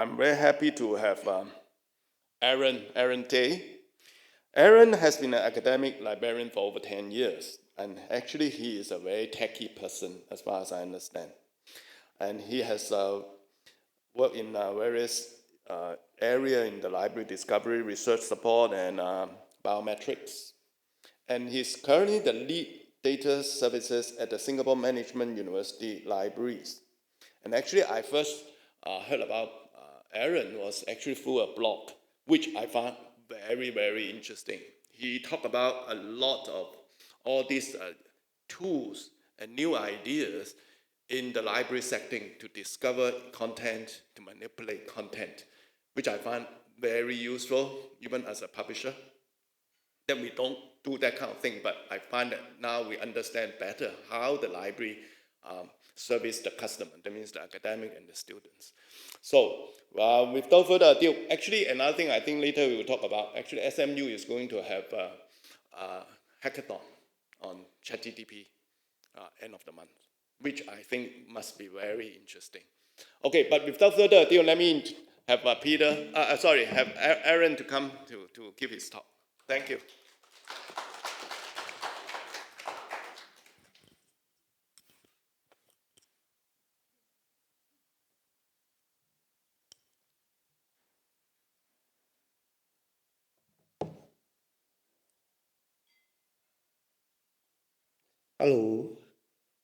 I'm very happy to have Aaron Day. Aaron has been an academic librarian for over 10 years, and actually he is a very techy person as far as I understand. And he has worked in various areas in the library discovery, research support, and biometrics. And he's currently the lead data services at the Singapore Management University Libraries. And actually, I first heard about Aaron was actually through a blog, which I found very, very interesting. He talked about a lot of all these tools and new ideas in the library setting to discover content, to manipulate content, which I find very useful, even as a publisher. Then we don't do that kind of thing, but I find that now we understand better how the library service the customer, that means the academic and the students. So without further ado, actually another thing I think later we will talk about, actually SMU is going to have a hackathon on Chat-GPT end of the month, which I think must be very interesting. Okay, but without further ado, let me have have Aaron to come to give his talk. Thank you. Hello.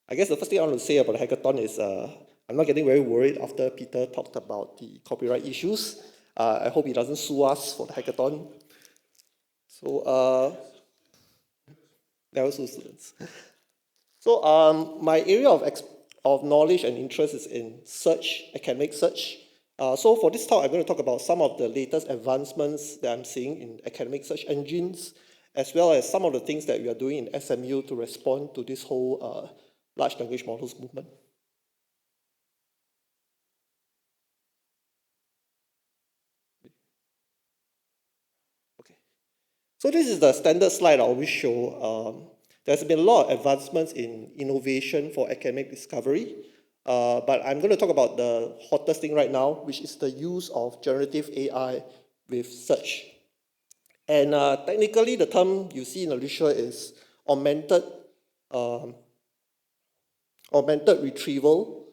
I guess the first thing I want to say about the hackathon is I'm not getting very worried after Peter talked about the copyright issues. I hope he doesn't sue us for the hackathon. So, never sue students. So, my area of knowledge and interest is in search, academic search. So for this talk, I'm going to talk about some of the latest advancements that I'm seeing in academic search engines, as well as some of the things that we are doing in SMU to respond to this whole large language models movement. Okay. So this is the standard slide I always show. There's been a lot of advancements in innovation for academic discovery, but I'm going to talk about the hottest thing right now, which is the use of generative AI with search. And technically, the term you see in the literature is augmented retrieval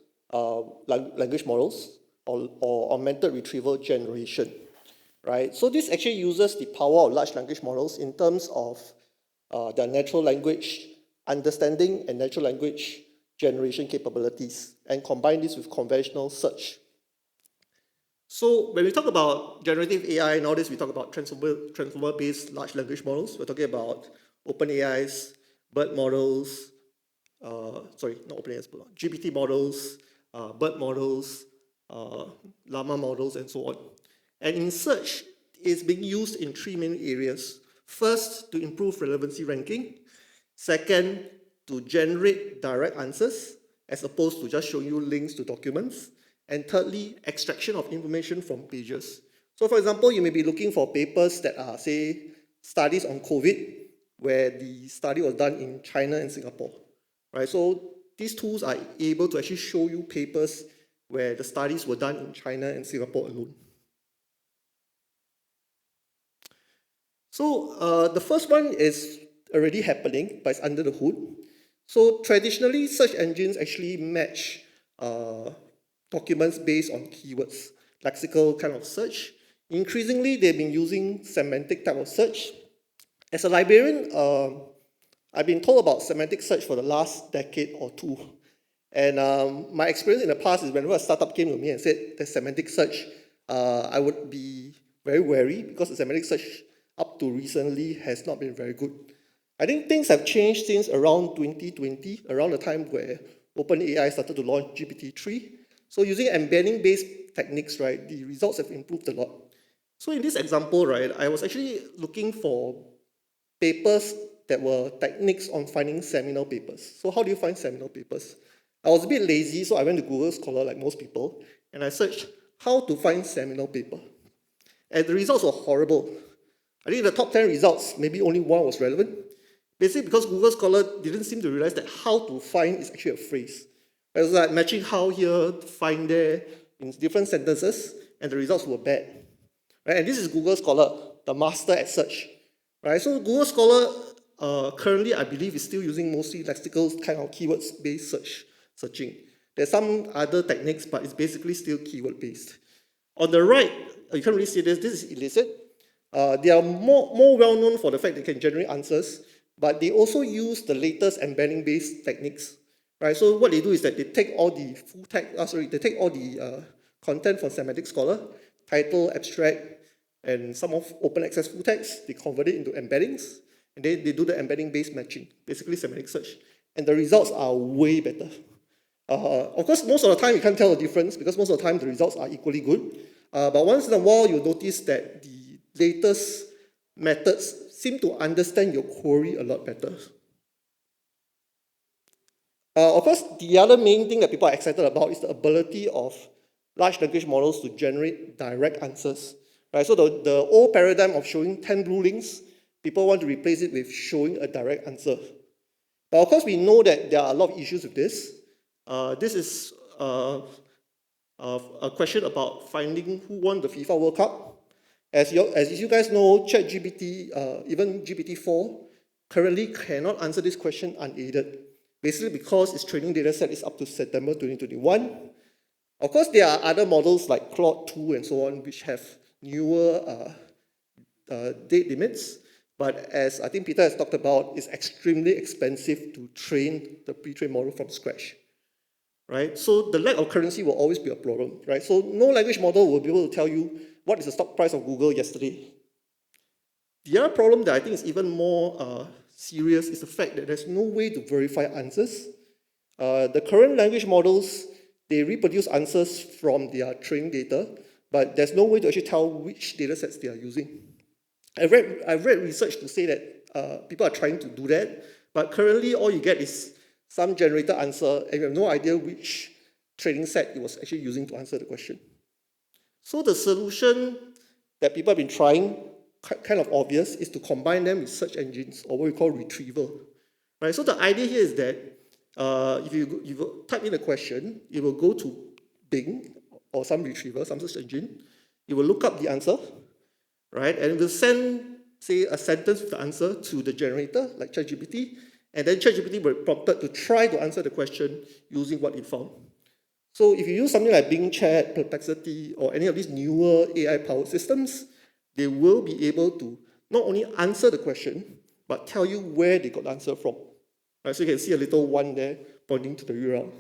language models or augmented retrieval generation, right? So this actually uses the power of large language models in terms of their natural language understanding and natural language generation capabilities and combine this with conventional search. So when we talk about generative AI, nowadays we talk about transformer-based large language models. We're talking about OpenAI's BERT models, GPT models, BERT models, Llama models, and so on. And in search, it's being used in three main areas. First, to improve relevancy ranking. Second, to generate direct answers, as opposed to just showing you links to documents. And thirdly, extraction of information from pages. So for example, you may be looking for papers that are, say, studies on COVID, where the study was done in China and Singapore, right? So these tools are able to actually show you papers where the studies were done in China and Singapore alone. So the first one is already happening, but it's under the hood. So traditionally, search engines actually match documents based on keywords, lexical kind of search. Increasingly, they've been using semantic type of search. As a librarian, I've been told about semantic search for the last decade or two. And my experience in the past is whenever a startup came to me and said there's semantic search, I would be very wary because the semantic search up to recently has not been very good. I think things have changed since around 2020, around the time where OpenAI started to launch GPT-3. So using embedding-based techniques, right, the results have improved a lot. So in this example, right, I was actually looking for papers that were techniques on finding seminal papers. So how do you find seminal papers? I was a bit lazy, so I went to Google Scholar like most people, and I searched how to find seminal paper. And the results were horrible. I think the top 10 results, maybe only one was relevant. Basically because Google Scholar didn't seem to realize that how to find is actually a phrase. It was like matching how here, find there in different sentences, and the results were bad. Right? And this is Google Scholar, the master at search. Right? So Google Scholar currently, I believe, is still using mostly lexical kind of keywords-based searching. There's some other techniques, but it's basically still keyword-based. On the right, you can't really see this. This is illicit. They are more well-known for the fact they can generate answers, but they also use the latest embedding-based techniques. Right? So what they do is that they take all the full text, they take all the content from Semantic Scholar, title, abstract, and some of open access full text, they convert it into embeddings, and they do the embedding-based matching, basically semantic search. And the results are way better. Of course, most of the time you can't tell the difference because most of the time the results are equally good. But once in a while, you'll notice that the latest methods seem to understand your query a lot better. Of course, the other main thing that people are excited about is the ability of large language models to generate direct answers. Right? So the old paradigm of showing 10 blue links, people want to replace it with showing a direct answer. But of course, we know that there are a lot of issues with this. This is a question about finding who won the FIFA World Cup. As you guys know, Chat-GPT, even GPT-4, currently cannot answer this question unaided, basically because its training data set is up to September 2021. Of course, there are other models like Claude 2 and so on, which have newer date limits. But as I think Peter has talked about, it's extremely expensive to train the pre-trained model from scratch. Right? So the lack of currency will always be a problem. Right? So no language model will be able to tell you what is the stock price of Google yesterday. The other problem that I think is even more serious is the fact that there's no way to verify answers. The current language models, they reproduce answers from their training data, but there's no way to actually tell which data sets they are using. I've read research to say that people are trying to do that, but currently all you get is some generated answer, and you have no idea which training set it was actually using to answer the question. So the solution that people have been trying, kind of obvious, is to combine them with search engines, or what we call retrieval. Right? So the idea here is that if you type in a question, it will go to Bing or some retriever, some search engine. It will look up the answer, right? And it will send, say, a sentence with the answer to the generator, like ChatGPT, and then ChatGPT will be prompted to try to answer the question using what it found. So if you use something like Bing Chat, Perplexity, or any of these newer AI-powered systems, they will be able to not only answer the question, but tell you where they got the answer from. Right, so you can see a little one there pointing to the URL.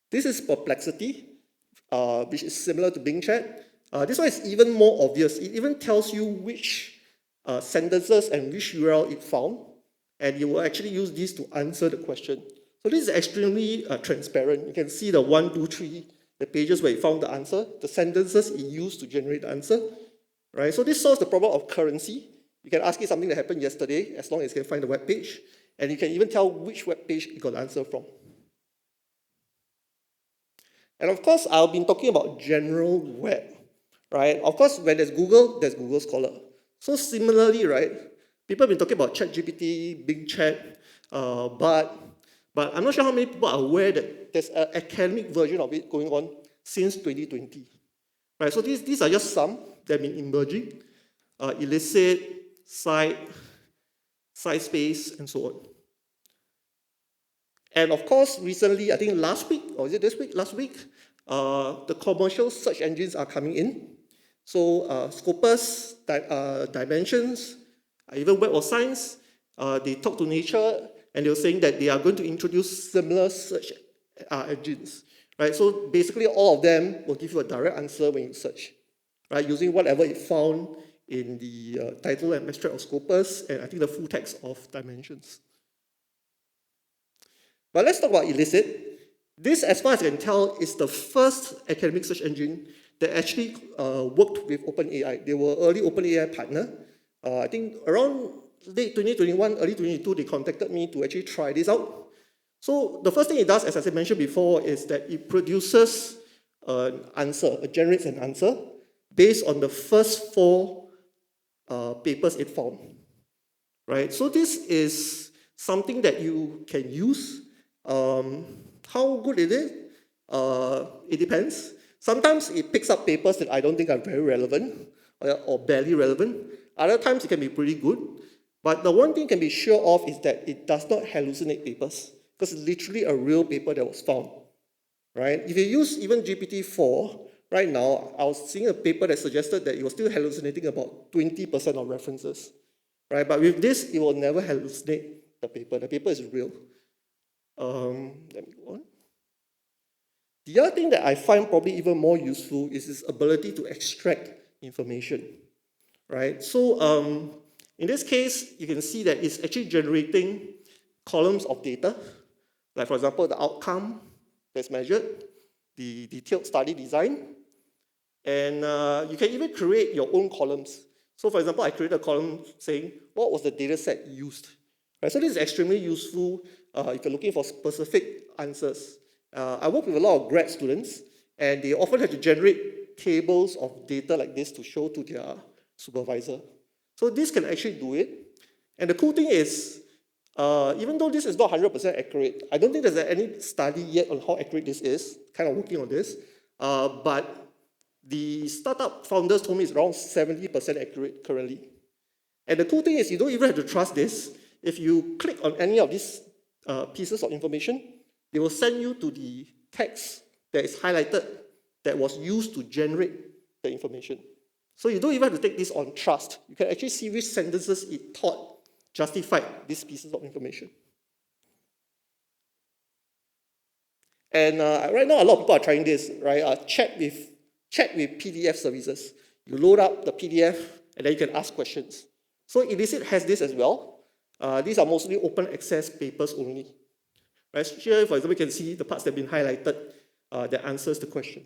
This is Perplexity, which is similar to Bing Chat. This one is even more obvious. It even tells you which sentences and which URL it found, and you will actually use these to answer the question. So this is extremely transparent. You can see the 1, 2, 3, the pages where it found the answer, the sentences it used to generate the answer. Right? So this solves the problem of currency. You can ask it something that happened yesterday, as long as you can find the web page, and you can even tell which web page you got the answer from. And of course, I've been talking about general web, right? Of course, when there's Google Scholar. So similarly, right, people have been talking about ChatGPT, Bing Chat, but I'm not sure how many people are aware that there's an academic version of it going on since 2020. Right, so these are just some that have been emerging. Illicit, Site, SciSpace, and so on. And of course, recently, I think last week, or is it this week? Last week, the commercial search engines are coming in. So Scopus, Dimensions, even Web of Science, they talk to Nature, and they were saying that they are going to introduce similar search engines. Right? So basically, all of them will give you a direct answer when you search, right? Using whatever it found in the title and abstract of Scopus, and I think the full text of Dimensions. But let's talk about Illicit. This, as far as I can tell, is the first academic search engine that actually worked with OpenAI. They were early OpenAI partner. I think around late 2021, early 2022, they contacted me to actually try this out. So the first thing it does, as I mentioned before, is that it produces an answer, it generates an answer based on the first 4 papers it found. Right? So this is something that you can use. How good is it? It depends. Sometimes it picks up papers that I don't think are very relevant or barely relevant. Other times it can be pretty good. But the one thing can be sure of is that it does not hallucinate papers, because it's literally a real paper that was found, right? If you use even GPT-4, right now, I was seeing a paper that suggested that it was still hallucinating about 20% of references, right? But with this, it will never hallucinate the paper. The paper is real. Let me go on. The other thing that I find probably even more useful is its ability to extract information, right? So in this case, you can see that it's actually generating columns of data, like for example, the outcome that's measured, the detailed study design, and you can even create your own columns. So for example, I created a column saying, what was the data set used? Right, so this is extremely useful if you're looking for specific answers. I work with a lot of grad students, and they often have to generate tables of data like this to show to their supervisor. So this can actually do it. And the cool thing is, even though this is not 100% accurate, I don't think there's any study yet on how accurate this is, kind of working on this, but the startup founders told me it's around 70% accurate currently. And the cool thing is you don't even have to trust this. If you click on any of these pieces of information, they will send you to the text that is highlighted that was used to generate the information. So you don't even have to take this on trust. You can actually see which sentences it thought justified these pieces of information. And right now, a lot of people are trying this, right? Chat with PDF services. You load up the PDF, and then you can ask questions. So Illicit has this as well. These are mostly open access papers only. Right? Here, for example, you can see the parts that have been highlighted that answers the question.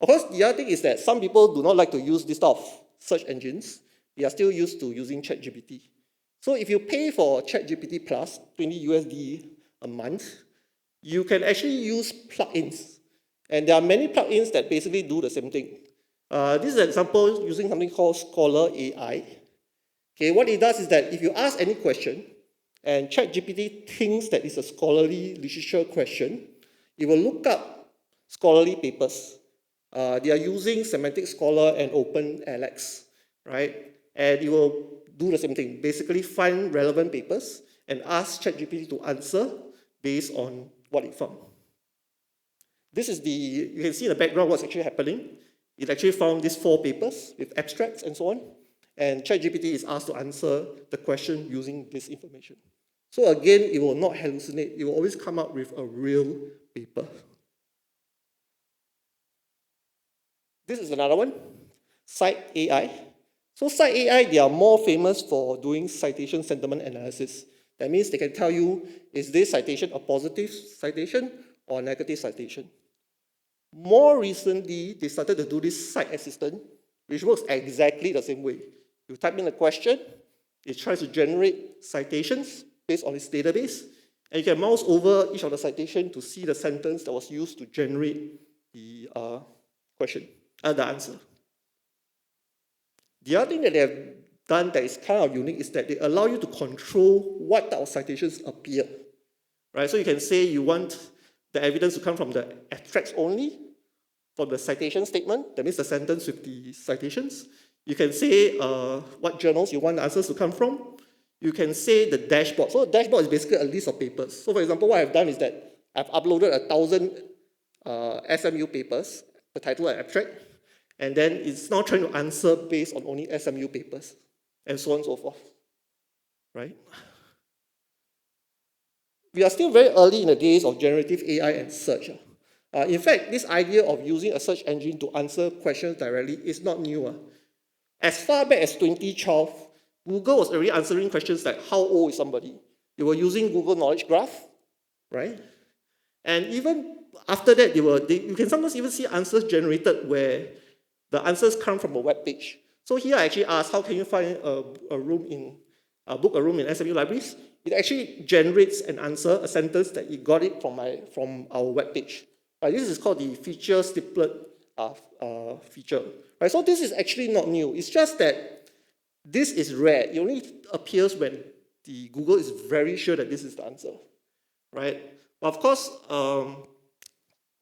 Of course, the other thing is that some people do not like to use this type of search engines. They are still used to using Chat-GPT. So if you pay for Chat-GPT Plus, 20 USD a month, you can actually use plugins. And there are many plugins that basically do the same thing. This is an example using something called Scholar AI. Okay, what it does is that if you ask any question, and ChatGPT thinks that it's a scholarly literature question, it will look up scholarly papers. They are using Semantic Scholar and OpenAlex, right? And it will do the same thing, basically find relevant papers and ask ChatGPT to answer based on what it found. This is you can see in the background what's actually happening. It actually found these 4 papers with abstracts and so on, and ChatGPT is asked to answer the question using this information. So again, it will not hallucinate. It will always come up with a real paper. This is another one, Cite AI. So Cite AI, they are more famous for doing citation sentiment analysis. That means they can tell you, is this citation a positive citation or a negative citation? More recently, they started to do this Cite Assistant, which works exactly the same way. You type in a question, it tries to generate citations based on its database, and you can mouse over each of the citations to see the sentence that was used to generate the the answer. The other thing that they have done that is kind of unique is that they allow you to control what type of citations appear. Right? So you can say you want the evidence to come from the abstracts only, from the citation statement, that means the sentence with the citations. You can say what journals you want the answers to come from. You can say the dashboard. So the dashboard is basically a list of papers. So for example, what I've done is that I've uploaded 1,000 SMU papers, the title and abstract, and then it's now trying to answer based on only SMU papers, and so on and so forth, right? We are still very early in the days of generative AI and search. In fact, this idea of using a search engine to answer questions directly is not new. As far back as 2012, Google was already answering questions like, how old is somebody? They were using Google Knowledge Graph, right? And even after that, you can sometimes even see answers generated where the answers come from a web page. So here I actually asked, how can you find book a room in SMU libraries? It actually generates an answer, a sentence that it got it from our web page. This is called the feature snippet feature. Right? So this is actually not new. It's just that this is rare. It only appears when the Google is very sure that this is the answer. Right? But of course,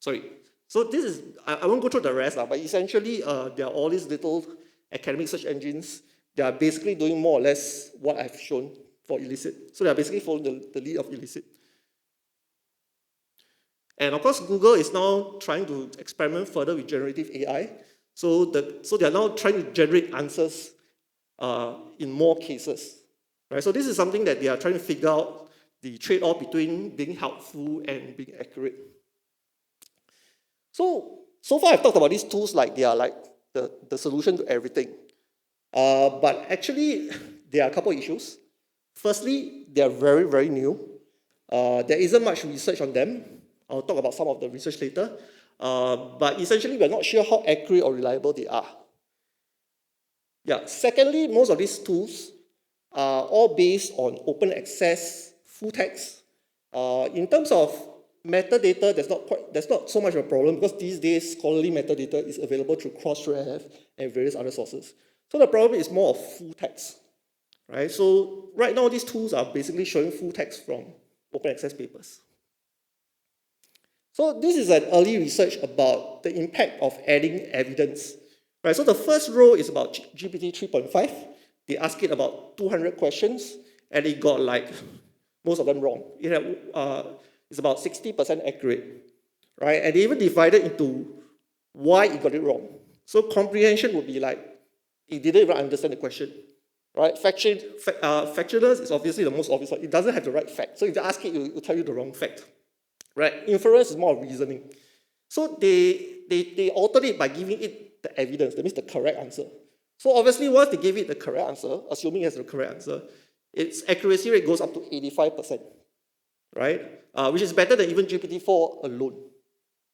sorry. So this is, I won't go through the rest, but essentially there are all these little academic search engines. They are basically doing more or less what I've shown for illicit. So they are basically following the lead of illicit. And of course, Google is now trying to experiment further with generative AI. So they are now trying to generate answers in more cases. Right? So this is something that they are trying to figure out the trade-off between being helpful and being accurate. So far I've talked about these tools like they are like the solution to everything. But actually, there are a couple of issues. Firstly, they are very, very new. There isn't much research on them. I'll talk about some of the research later. But essentially, we're not sure how accurate or reliable they are. Yeah. Secondly, most of these tools are all based on open access full text. In terms of metadata, there's not so much of a problem because these days scholarly metadata is available through Crossref and various other sources. So the problem is more of full text, right? So right now these tools are basically showing full text from open access papers. So this is an early research about the impact of adding evidence, right? So the first row is about GPT 3.5. They asked it about 200 questions and it got like most of them wrong. It's about 60% accurate, right? And they even divided into why it got it wrong. So comprehension would be like, it didn't even understand the question, right? Factualness is obviously the most obvious one. It doesn't have the right fact. So if you ask it, it will tell you the wrong fact, right? Inference is more reasoning. So they altered it by giving it the evidence, that means the correct answer. So obviously once they gave it the correct answer, assuming it's the correct answer, its accuracy rate goes up to 85%, right? Which is better than even GPT-4 alone,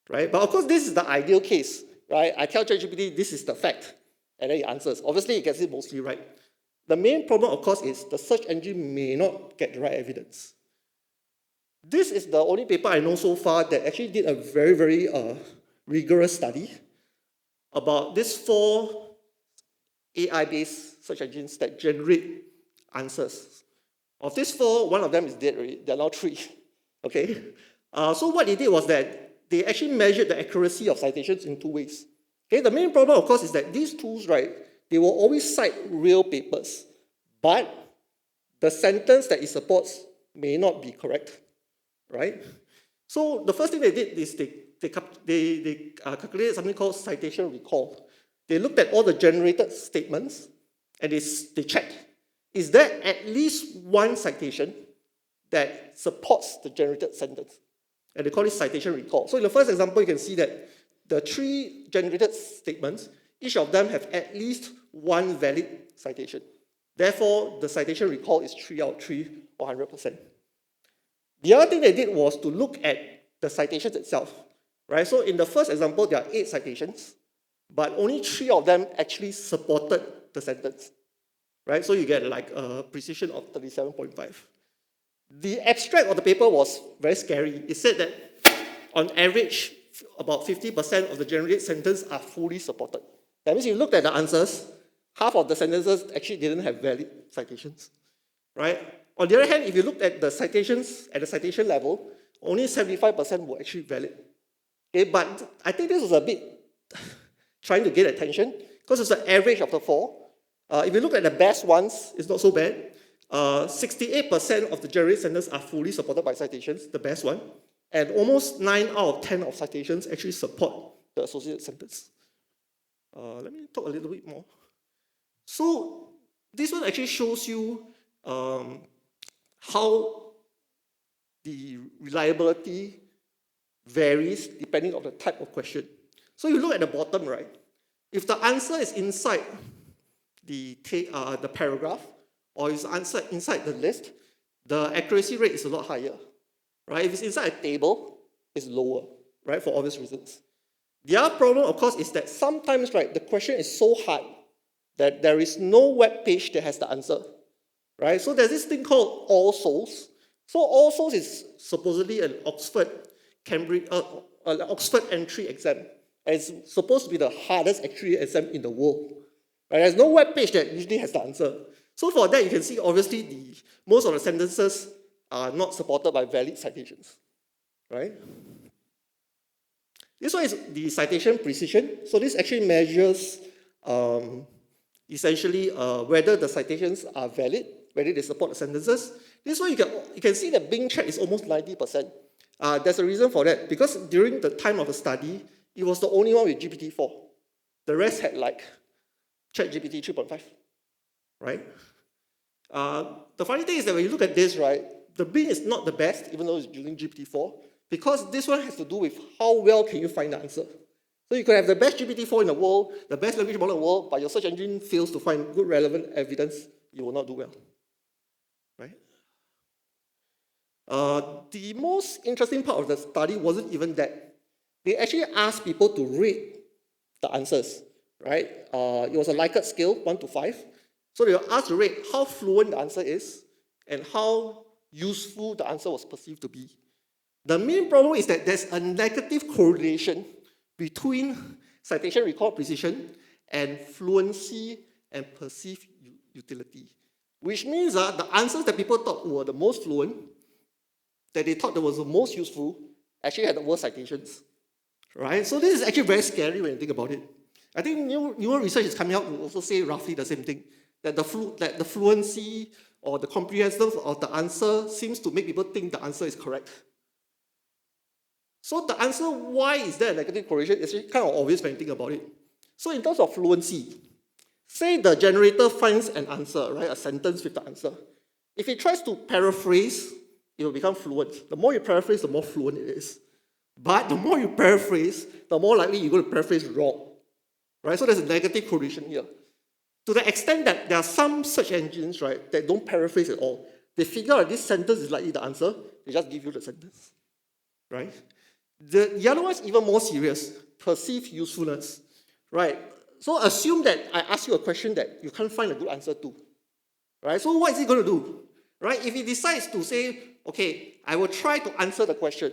right? But of course, this is the ideal case, right? I tell ChatGPT, this is the fact, and then it answers. Obviously, it gets it mostly right. The main problem, of course, is the search engine may not get the right evidence. This is the only paper I know so far that actually did a very, very rigorous study about these 4 AI-based search engines that generate answers. Of these 4, one of them is dead already. There are now 3. Okay? So what they did was that they actually measured the accuracy of citations in 2 ways. Okay? The main problem, of course, is that these tools, right, they will always cite real papers, but the sentence that it supports may not be correct, right? So the first thing they did is they calculated something called citation recall. They looked at all the generated statements and they checked, is there at least one citation that supports the generated sentence? And they call it citation recall. So in the first example, you can see that the 3 generated statements, each of them have at least one valid citation. Therefore, the citation recall is 3 out of 3 or 100%. The other thing they did was to look at the citations itself, right? So in the first example, there are 8 citations, but only 3 of them actually supported the sentence, right? So you get like a precision of 37.5. The abstract of the paper was very scary. It said that on average, about 50% of the generated sentences are fully supported. That means you looked at the answers, half of the sentences actually didn't have valid citations, right? On the other hand, if you looked at the citations at the citation level, only 75% were actually valid. Okay, but I think this was a bit trying to get attention because it's the average of the 4. If you look at the best ones, it's not so bad. 68% of the generated sentences are fully supported by citations, the best one, and almost 9 out of 10 of citations actually support the associated sentence. Let me talk a little bit more. So this one actually shows you how the reliability varies depending on the type of question. So you look at the bottom right. If the answer is inside the paragraph, or is answered inside the list, the accuracy rate is a lot higher, right? If it's inside a table, it's lower, right, for obvious reasons. The other problem, of course, is that sometimes, right, the question is so hard that there is no web page that has the answer, right? So there's this thing called All Souls. So All Souls is supposedly an Oxford entry exam. And it's supposed to be the hardest entry exam in the world. Right? There's no web page that usually has the answer. So for that, you can see obviously most of the sentences are not supported by valid citations, right? This one is the citation precision. So this actually measures essentially whether the citations are valid, whether they support the sentences. This one you can see that Bing Chat is almost 90%. There's a reason for that, because during the time of the study, it was the only one with GPT-4. The rest had like Chat-GPT 3.5, right? The funny thing is that when you look at this, right, the Bing is not the best, even though it's using GPT-4, because this one has to do with how well can you find the answer. So you could have the best GPT-4 in the world, the best language model in the world, but your search engine fails to find good relevant evidence, you will not do well, right? The most interesting part of the study wasn't even that. They actually asked people to rate the answers, right? It was a Likert scale, 1 to 5. So they were asked to rate how fluent the answer is and how useful the answer was perceived to be. The main problem is that there's a negative correlation between citation recall precision and fluency and perceived utility, which means that the answers that people thought were the most fluent, that they thought that was the most useful, actually had the worst citations, right? So this is actually very scary when you think about it. I think newer research is coming out to also say roughly the same thing, that the fluency or the comprehensiveness of the answer seems to make people think the answer is correct. So the answer, why is there a negative correlation, is kind of obvious when you think about it. So in terms of fluency, say the generator finds an answer, right, a sentence with the answer. If it tries to paraphrase, it will become fluent. The more you paraphrase, the more fluent it is. But the more you paraphrase, the more likely you're going to paraphrase wrong, right? So there's a negative correlation here. To the extent that there are some search engines, right, that don't paraphrase at all. They figure out this sentence is likely the answer, they just give you the sentence, right? The other one is even more serious, perceived usefulness, right? So assume that I ask you a question that you can't find a good answer to, right? So what is it going to do, right? If it decides to say, okay, I will try to answer the question,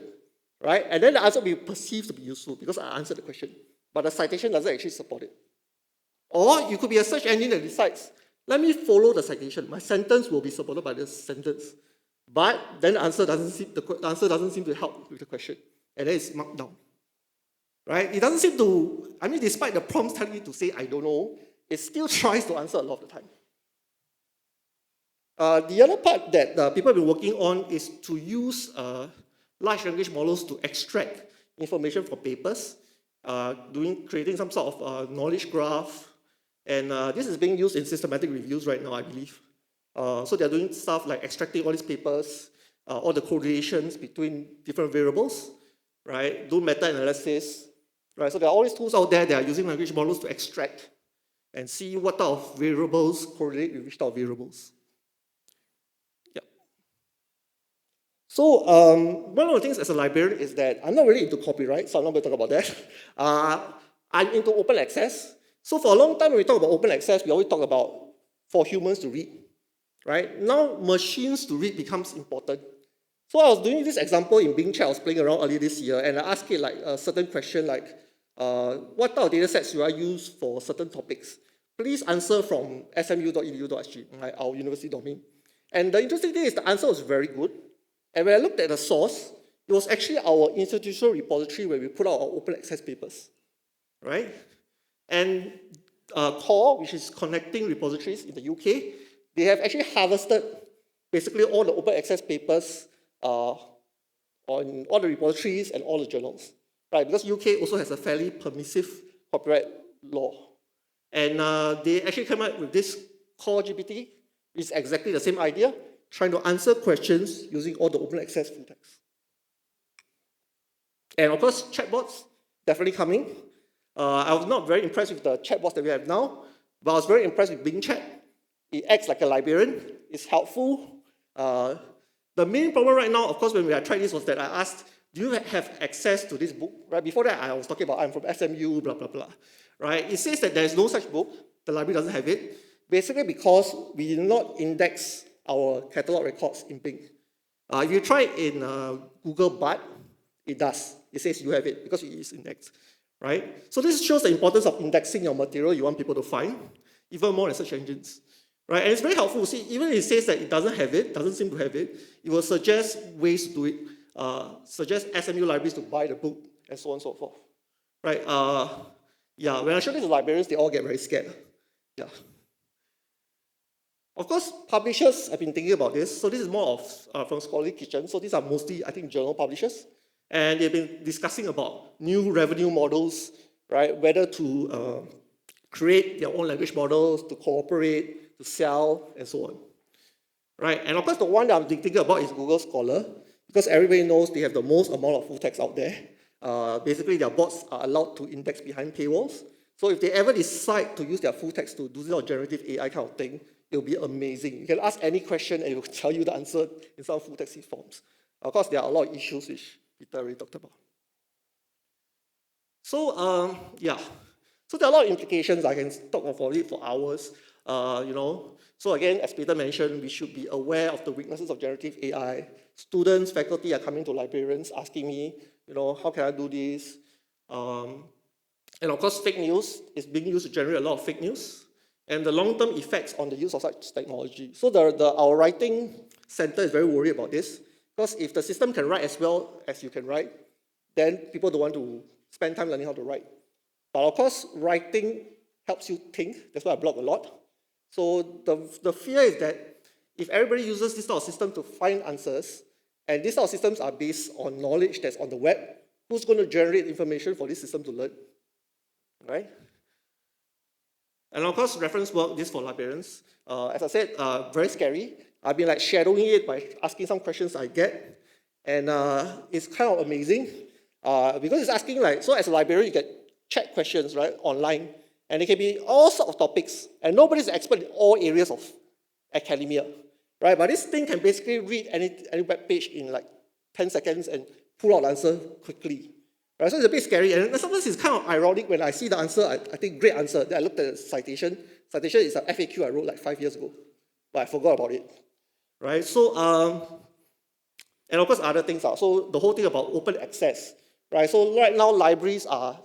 right? And then the answer will be perceived to be useful because I answered the question, but the citation doesn't actually support it. Or you could be a search engine that decides, let me follow the citation. My sentence will be supported by this sentence. But then the answer doesn't seem to help with the question. And then it's marked down. Right? It doesn't seem to, I mean, despite the prompts telling you to say, I don't know, it still tries to answer a lot of the time. The other part that people have been working on is to use large language models to extract information from papers, creating some sort of knowledge graph. And this is being used in systematic reviews right now, I believe. So they're doing stuff like extracting all these papers, all the correlations between different variables, right? Do meta-analysis, right? So there are all these tools out there that are using language models to extract and see what type of variables correlate with which type of variables. Yeah. So one of the things as a librarian is that I'm not really into copyright, so I'm not going to talk about that. I'm into open access. So for a long time when we talk about open access, we always talk about for humans to read, right? Now machines to read becomes important. So I was doing this example in Bing Chat. I was playing around earlier this year, and I asked it like a certain question like, what type of data sets do I use for certain topics? Please answer from smu.edu.sg, right, our university domain. And the interesting thing is the answer was very good. And when I looked at the source, it was actually our institutional repository where we put out our open access papers, right? And Core, which is connecting repositories in the UK, they have actually harvested basically all the open access papers on all the repositories and all the journals, right? Because UK also has a fairly permissive copyright law. And they actually came up with this Core GPT, which is exactly the same idea, trying to answer questions using all the open access full text. And of course, chatbots, definitely coming. I was not very impressed with the chatbots that we have now, but I was very impressed with Bing Chat. It acts like a librarian, it's helpful. The main problem right now, of course, when we had tried this was that I asked, do you have access to this book? Right before that, I was talking about I'm from SMU, blah, blah, blah. Right? It says that there is no such book. The library doesn't have it. Basically because we did not index our catalog records in Bing. If you try it in Google Bard, it does. It says you have it because it is indexed. Right? So this shows the importance of indexing your material you want people to find, even more in search engines. Right? And it's very helpful. See, even if it says that it doesn't have it, doesn't seem to have it, it will suggest ways to do it, suggest SMU libraries to buy the book, and so on and so forth. right? Yeah, when I show this to librarians, they all get very scared. Yeah. Of course, publishers have been thinking about this. So this is more of from Scholarly Kitchen. So these are mostly, I think, journal publishers. And they've been discussing about new revenue models, right? Whether to create their own language models, to cooperate, to sell, and so on. Right? And of course, the one that I'm thinking about is Google Scholar, because everybody knows they have the most amount of full text out there. Basically, their bots are allowed to index behind paywalls. So if they ever decide to use their full text to do this generative AI kind of thing, it'll be amazing. You can ask any question and it will tell you the answer in some full text forms. Of course, there are a lot of issues which Peter already talked about. So yeah, so there are a lot of implications. I can talk about it for hours. So again, as Peter mentioned, we should be aware of the weaknesses of generative AI. Students, faculty are coming to librarians asking me, how can I do this? And of course, fake news is being used to generate a lot of fake news, and the long-term effects on the use of such technology. So our writing center is very worried about this, because if the system can write as well as you can write, then people don't want to spend time learning how to write. But of course, writing helps you think. That's why I blog a lot. So the fear is that if everybody uses this sort of system to find answers, and these sort of systems are based on knowledge that's on the web, who's going to generate information for this system to learn? Right? And of course, reference work, this for librarians. As I said, very scary. I've been like shadowing it by asking some questions I get. And it's kind of amazing because it's asking so as a librarian, you get chat questions, right, online. And it can be all sorts of topics. And nobody's an expert in all areas of academia, right? But this thing can basically read any web page in like 10 seconds and pull out the answer quickly. Right, so it's a bit scary, and sometimes it's kind of ironic when I see the answer, I think great answer, then I looked at the citation. Citation is an FAQ I wrote like 5 years ago, but I forgot about it. Right, so, and of course other things are, so the whole thing about open access, right? So right now libraries are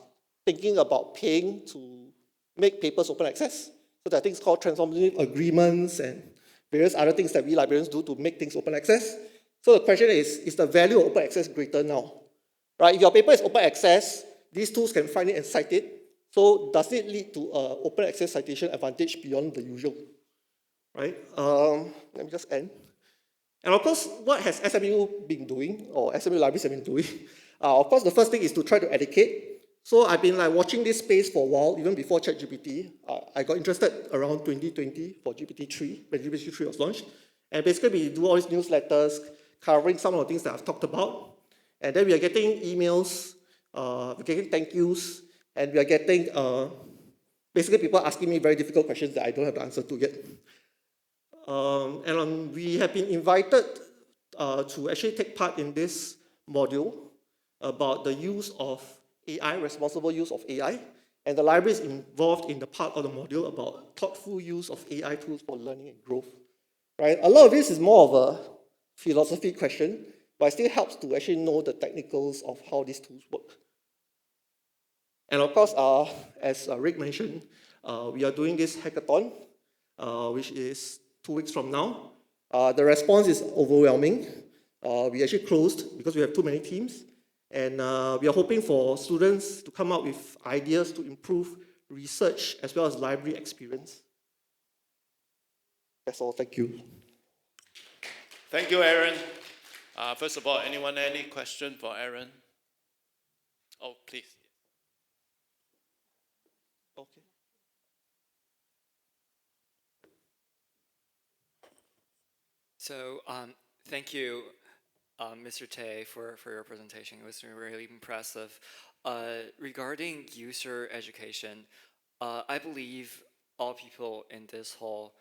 thinking about paying to make papers open access. So there are things called transformative agreements and various other things that we librarians do to make things open access. So the question is the value of open access greater now? Right? If your paper is open access, these tools can find it and cite it. So does it lead to an open access citation advantage beyond the usual? Right? Let me just end. And of course, what has SMU been doing, or SMU libraries have been doing? Of course, the first thing is to try to educate. So I've been watching this space for a while, even before Chat-GPT. I got interested around 2020 for GPT-3, when GPT-3 was launched. And basically, we do all these newsletters covering some of the things that I've talked about. And then we are getting emails, we're getting thank yous, and we are getting basically people asking me very difficult questions that I don't have the answer to yet. We have been invited to actually take part in this module about the use of AI, responsible use of AI, and the library is involved in the part of the module about thoughtful use of AI tools for learning and growth. Right? A lot of this is more of a philosophy question, but it still helps to actually know the technicals of how these tools work. And of course, as Rick mentioned, we are doing this hackathon, which is 2 weeks from now. The response is overwhelming. We actually closed because we have too many teams. And we are hoping for students to come up with ideas to improve research as well as library experience. That's all. Thank you. Thank you, Aaron. First of all, anyone any question for Aaron? Oh, please. Okay. So thank you, Mr. Tay, for your presentation. It was really impressive. Regarding user education, I believe all people in this hall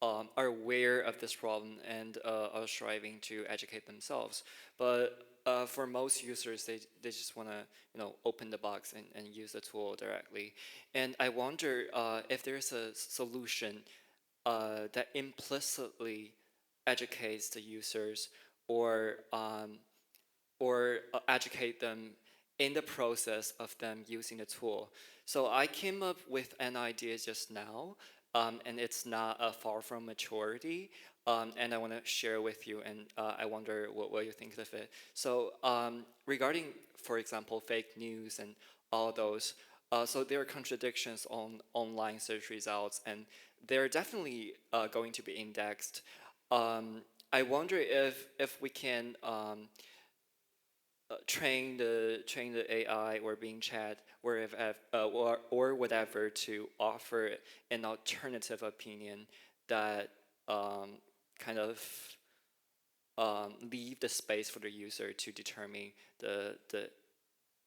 are aware of this problem and are striving to educate themselves. But for most users, they just want to open the box and use the tool directly. And I wonder if there's a solution that implicitly educates the users or educate them in the process of them using the tool. So I came up with an idea just now, and it's not far from maturity, and I want to share with you, and I wonder what you think of it. So regarding, for example, fake news and all those. So there are contradictions on online search results, and they're definitely going to be indexed. I wonder if we can train the AI or Bing Chat or whatever to offer an alternative opinion that kind of leave the space for the user to determine the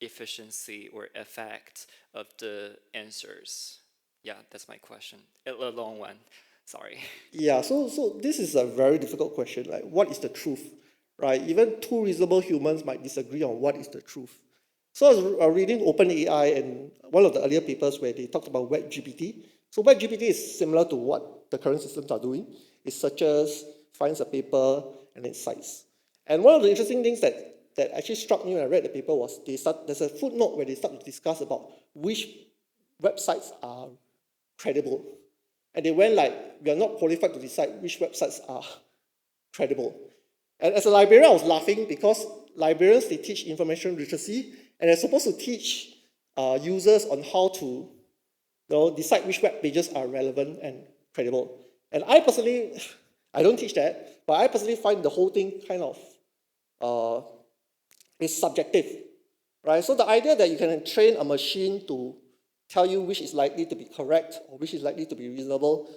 efficiency or effect of the answers. Yeah, that's my question. A long one. Sorry. Yeah, so this is a very difficult question. Like, what is the truth, right? Even two reasonable humans might disagree on what is the truth. So I was reading OpenAI and one of the earlier papers where they talked about WebGPT. So WebGPT is similar to what the current systems are doing. It searches, finds a paper, and it cites. And one of the interesting things that actually struck me when I read the paper was there's a footnote where they start to discuss about which websites are credible. And they went like, we are not qualified to decide which websites are credible. And as a librarian, I was laughing because librarians, they teach information literacy, and they're supposed to teach users on how to decide which web pages are relevant and credible. And I personally, I don't teach that, but I personally find the whole thing kind of is subjective, right? So the idea that you can train a machine to tell you which is likely to be correct or which is likely to be reasonable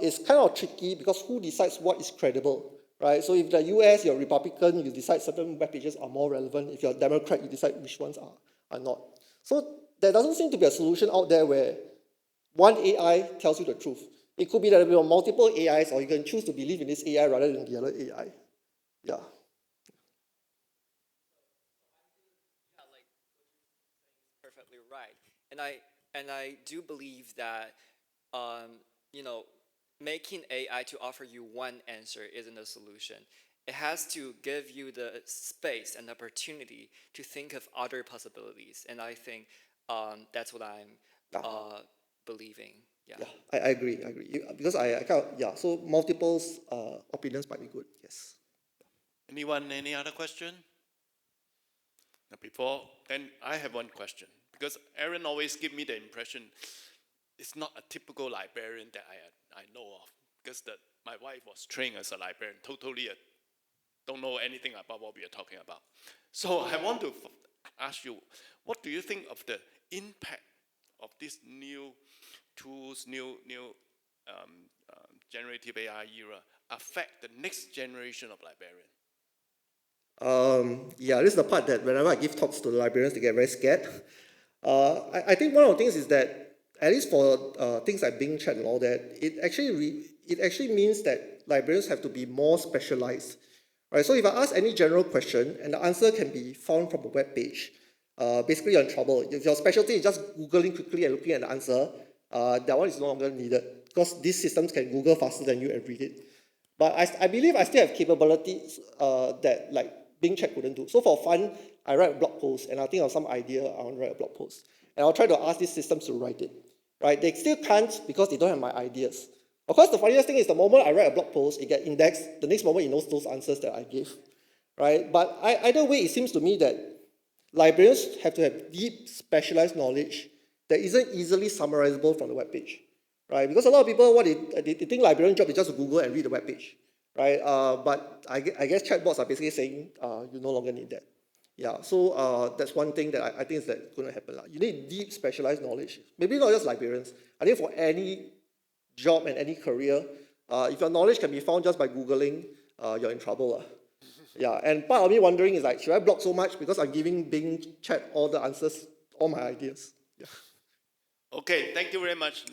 is kind of tricky because who decides what is credible, right? So if the US, you're Republican, you decide certain web pages are more relevant. If you're a Democrat, you decide which ones are not. So there doesn't seem to be a solution out there where one AI tells you the truth. It could be that there are multiple AIs, or you can choose to believe in this AI rather than the other AI. Yeah. Perfectly right. And I do believe that you know making AI to offer you one answer isn't a solution. It has to give you the space and opportunity to think of other possibilities. And I think that's what I'm believing. Yeah. Yeah, I agree. Because I kind of, yeah, so multiple opinions might be good. Yes. Anyone, any other question? Before, then I have one question. Because Aaron always give me the impression it's not a typical librarian that I know of. Because my wife was trained as a librarian, totally don't know anything about what we are talking about. So I want to ask you, what do you think of the impact of these new tools, new generative AI era affect the next generation of librarians? Yeah, this is the part that whenever I give talks to the librarians, they get very scared. I think one of the things is that, at least for things like Bing Chat and all that, it actually means that librarians have to be more specialized. Right? So if I ask any general question and the answer can be found from a web page, basically you're in trouble. If your specialty is just Googling quickly and looking at the answer, that one is no longer needed because these systems can Google faster than you and read it. But I believe I still have capabilities that like Bing Chat couldn't do. So for fun, I write a blog post and I think of some idea, I want to write a blog post. And I'll try to ask these systems to write it. Right? They still can't because they don't have my ideas. Of course, the funniest thing is the moment I write a blog post, it gets indexed. The next moment it knows those answers that I gave. Right? But either way, it seems to me that librarians have to have deep specialized knowledge that isn't easily summarizable from the web page. Right? Because a lot of people, what they think librarian job is just to Google and read the web page. Right? But I guess chatbots are basically saying you no longer need that. Yeah, so that's one thing that I think is that going to happen. You need deep specialized knowledge. Maybe not just librarians. I think for any job and any career, if your knowledge can be found just by Googling, you're in trouble. Yeah, and part of me wondering is like, should I blog so much because I'm giving Bing Chat all the answers, all my ideas? Yeah. Okay, thank you very much.